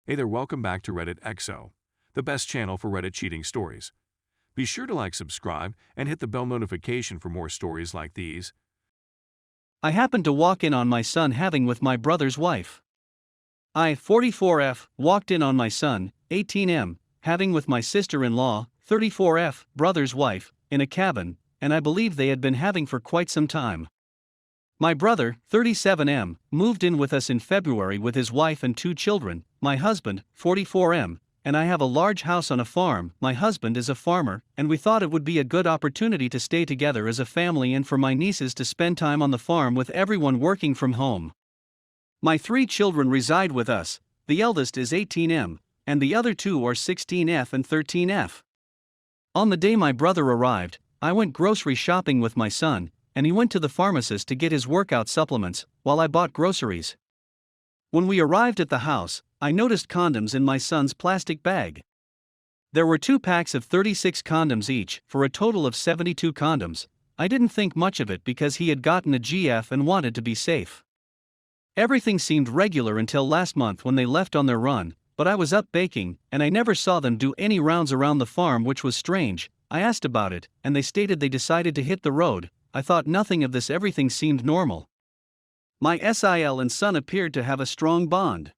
Hey there, welcome back to Reddit XO, the best channel for Reddit cheating stories. Be sure to like, subscribe, and hit the bell notification for more stories like these. I happened to walk in on my son having with my brother's wife. I, 44F, walked in on my son, 18M, having with my sister-in-law, 34F, brother's wife, in a cabin, and I believe they had been having for quite some time. My brother, 37M, moved in with us in February with his wife and 2 children, my husband, 44M, and I have a large house on a farm. My husband is a farmer, and we thought it would be a good opportunity to stay together as a family and for my nieces to spend time on the farm with everyone working from home. My 3 children reside with us, the eldest is 18M, and the other 2 are 16F and 13F. On the day my brother arrived, I went grocery shopping with my son, and he went to the pharmacist to get his workout supplements, while I bought groceries. When we arrived at the house, I noticed condoms in my son's plastic bag. There were 2 packs of 36 condoms each, for a total of 72 condoms. I didn't think much of it because he had gotten a GF and wanted to be safe. Everything seemed regular until last month when they left on their run, but I was up baking, and I never saw them do any rounds around the farm, which was strange. I asked about it, and they stated they decided to hit the road. I thought nothing of this, everything seemed normal. My SIL and son appeared to have a strong bond.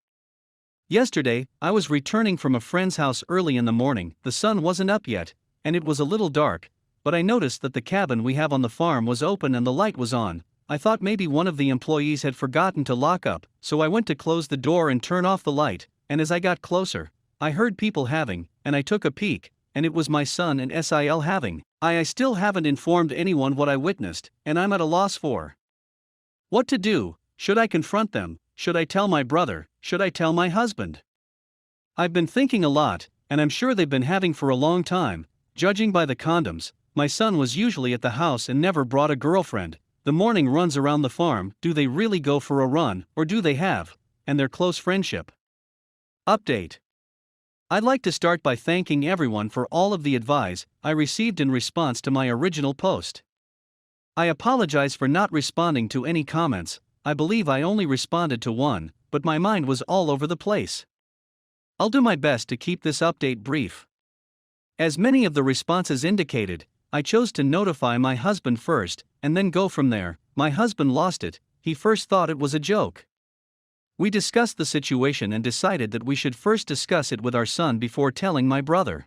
Yesterday, I was returning from a friend's house early in the morning. The sun wasn't up yet, and it was a little dark, but I noticed that the cabin we have on the farm was open and the light was on. I thought maybe one of the employees had forgotten to lock up, so I went to close the door and turn off the light, and as I got closer, I heard people having, and I took a peek, and it was my son and SIL having. I still haven't informed anyone what I witnessed, and I'm at a loss for what to do. Should I confront them? Should I tell my brother? Should I tell my husband? I've been thinking a lot, and I'm sure they've been having for a long time. Judging by the condoms, my son was usually at the house and never brought a girlfriend. The morning runs around the farm. Do they really go for a run, or do they have, and their close friendship? Update. I'd like to start by thanking everyone for all of the advice I received in response to my original post. I apologize for not responding to any comments. I believe I only responded to one, but my mind was all over the place. I'll do my best to keep this update brief. As many of the responses indicated, I chose to notify my husband first, and then go from there. My husband lost it. He first thought it was a joke. We discussed the situation and decided that we should first discuss it with our son before telling my brother.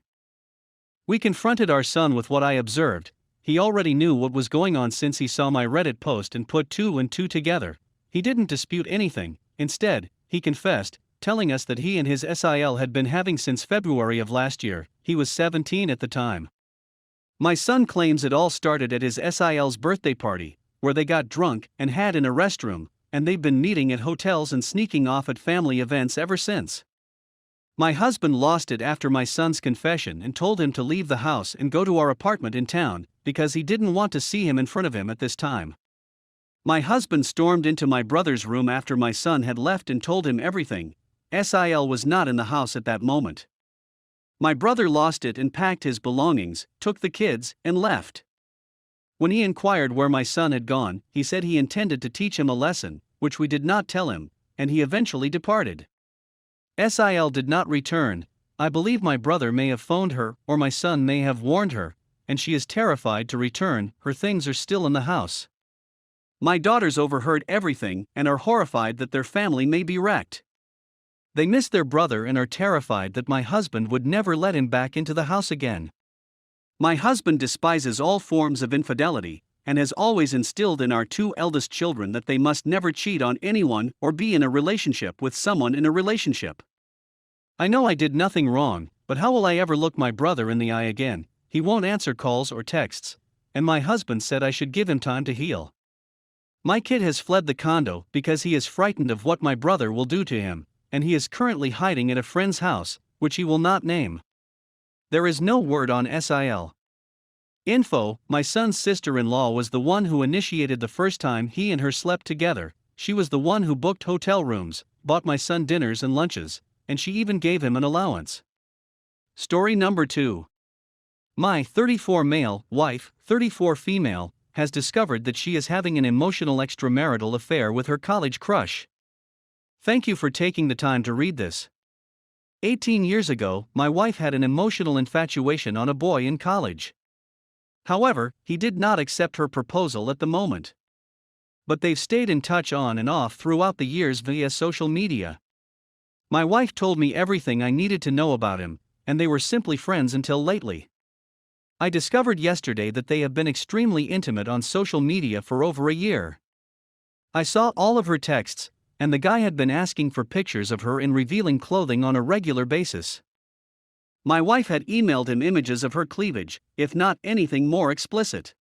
We confronted our son with what I observed. He already knew what was going on since he saw my Reddit post and put 2 and 2 together. He didn't dispute anything. Instead, he confessed, telling us that he and his SIL had been having since February of last year. He was 17 at the time. My son claims it all started at his SIL's birthday party, where they got drunk and had in a restroom, and they've been meeting at hotels and sneaking off at family events ever since. My husband lost it after my son's confession and told him to leave the house and go to our apartment in town, because he didn't want to see him in front of him at this time. My husband stormed into my brother's room after my son had left and told him everything. SIL was not in the house at that moment. My brother lost it and packed his belongings, took the kids, and left. When he inquired where my son had gone, he said he intended to teach him a lesson, which we did not tell him, and he eventually departed. SIL did not return. I believe my brother may have phoned her, or my son may have warned her, and she is terrified to return. Her things are still in the house. My daughters overheard everything and are horrified that their family may be wrecked. They miss their brother and are terrified that my husband would never let him back into the house again. My husband despises all forms of infidelity, and has always instilled in our 2 eldest children that they must never cheat on anyone or be in a relationship with someone in a relationship. I know I did nothing wrong, but how will I ever look my brother in the eye again? He won't answer calls or texts, and my husband said I should give him time to heal. My kid has fled the condo because he is frightened of what my brother will do to him, and he is currently hiding at a friend's house, which he will not name. There is no word on SIL. Info: my son's sister-in-law was the one who initiated the first time he and her slept together. She was the one who booked hotel rooms, bought my son dinners and lunches, and she even gave him an allowance. Story number 2. My 34 male wife, 34 female, has discovered that she is having an emotional extramarital affair with her college crush. Thank you for taking the time to read this. 18 years ago, my wife had an emotional infatuation on a boy in college. However, he did not accept her proposal at the moment. But they've stayed in touch on and off throughout the years via social media. My wife told me everything I needed to know about him, and they were simply friends until lately. I discovered yesterday that they have been extremely intimate on social media for over a year. I saw all of her texts, and the guy had been asking for pictures of her in revealing clothing on a regular basis. My wife had emailed him images of her cleavage, if not anything more explicit.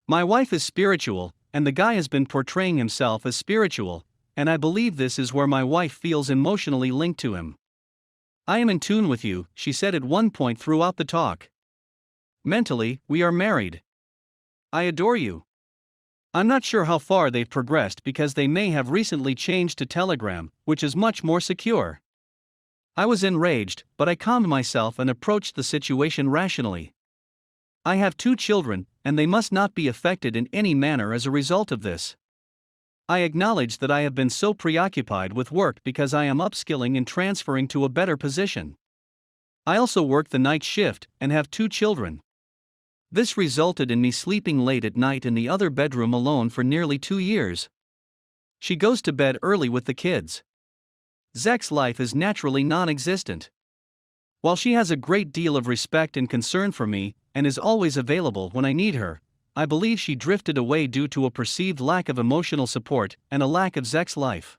My wife is spiritual, and the guy has been portraying himself as spiritual, and I believe this is where my wife feels emotionally linked to him. I am in tune with you, she said at one point throughout the talk. Mentally, we are married. I adore you. I'm not sure how far they've progressed because they may have recently changed to Telegram, which is much more secure. I was enraged, but I calmed myself and approached the situation rationally. I have 2 children, and they must not be affected in any manner as a result of this. I acknowledge that I have been so preoccupied with work because I am upskilling and transferring to a better position. I also work the night shift and have 2 children. This resulted in me sleeping late at night in the other bedroom alone for nearly 2 years. She goes to bed early with the kids. Zek's life is naturally non-existent. While she has a great deal of respect and concern for me, and is always available when I need her, I believe she drifted away due to a perceived lack of emotional support and a lack of Zek's life.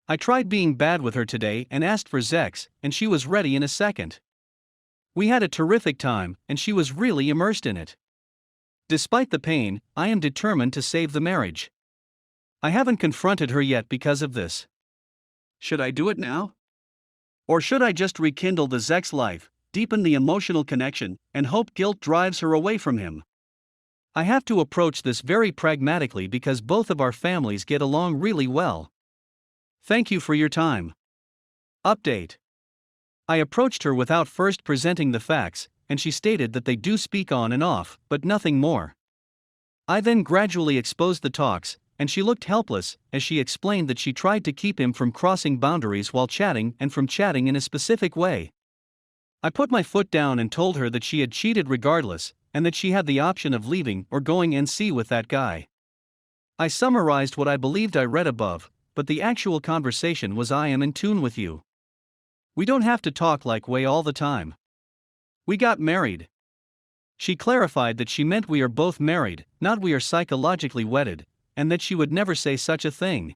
I tried being bad with her today and asked for Zek's, and she was ready in a second. We had a terrific time, and she was really immersed in it. Despite the pain, I am determined to save the marriage. I haven't confronted her yet because of this. Should I do it now? Or should I just rekindle the Zek's life, deepen the emotional connection, and hope guilt drives her away from him? I have to approach this very pragmatically because both of our families get along really well. Thank you for your time. Update. I approached her without first presenting the facts, and she stated that they do speak on and off, but nothing more. I then gradually exposed the talks, and she looked helpless as she explained that she tried to keep him from crossing boundaries while chatting and from chatting in a specific way. I put my foot down and told her that she had cheated regardless, and that she had the option of leaving or going NC with that guy. I summarized what I believed I read above, but the actual conversation was I am in tune with you. We don't have to talk like way all the time. We got married. She clarified that she meant we are both married, not we are psychologically wedded, and that she would never say such a thing.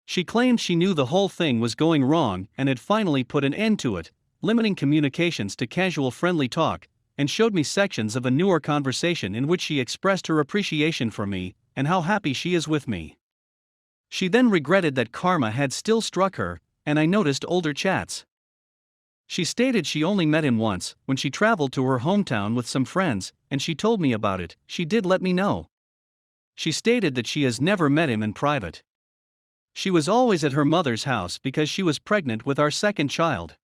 She claimed she knew the whole thing was going wrong and had finally put an end to it, limiting communications to casual friendly talk, and showed me sections of a newer conversation in which she expressed her appreciation for me and how happy she is with me. She then regretted that karma had still struck her, and I noticed older chats. She stated she only met him once, when she traveled to her hometown with some friends, and she told me about it. She did let me know. She stated that she has never met him in private. She was always at her mother's house because she was pregnant with our second child.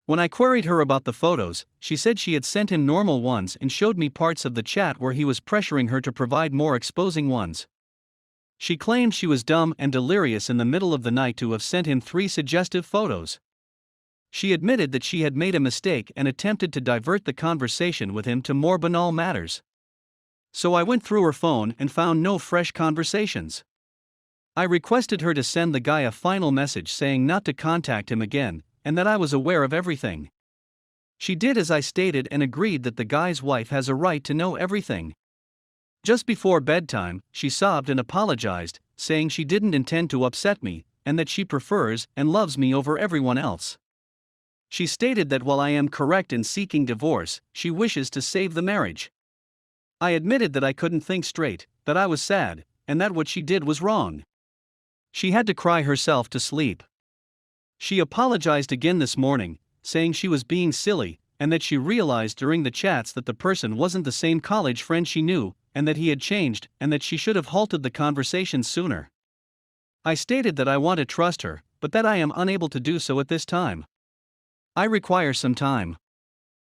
When I queried her about the photos, she said she had sent him normal ones and showed me parts of the chat where he was pressuring her to provide more exposing ones. She claimed she was dumb and delirious in the middle of the night to have sent him 3 suggestive photos. She admitted that she had made a mistake and attempted to divert the conversation with him to more banal matters. So I went through her phone and found no fresh conversations. I requested her to send the guy a final message saying not to contact him again, and that I was aware of everything. She did as I stated and agreed that the guy's wife has a right to know everything. Just before bedtime, she sobbed and apologized, saying she didn't intend to upset me, and that she prefers and loves me over everyone else. She stated that while I am correct in seeking divorce, she wishes to save the marriage. I admitted that I couldn't think straight, that I was sad, and that what she did was wrong. She had to cry herself to sleep. She apologized again this morning, saying she was being silly, and that she realized during the chats that the person wasn't the same college friend she knew, and that he had changed, and that she should have halted the conversation sooner. I stated that I want to trust her, but that I am unable to do so at this time. I require some time.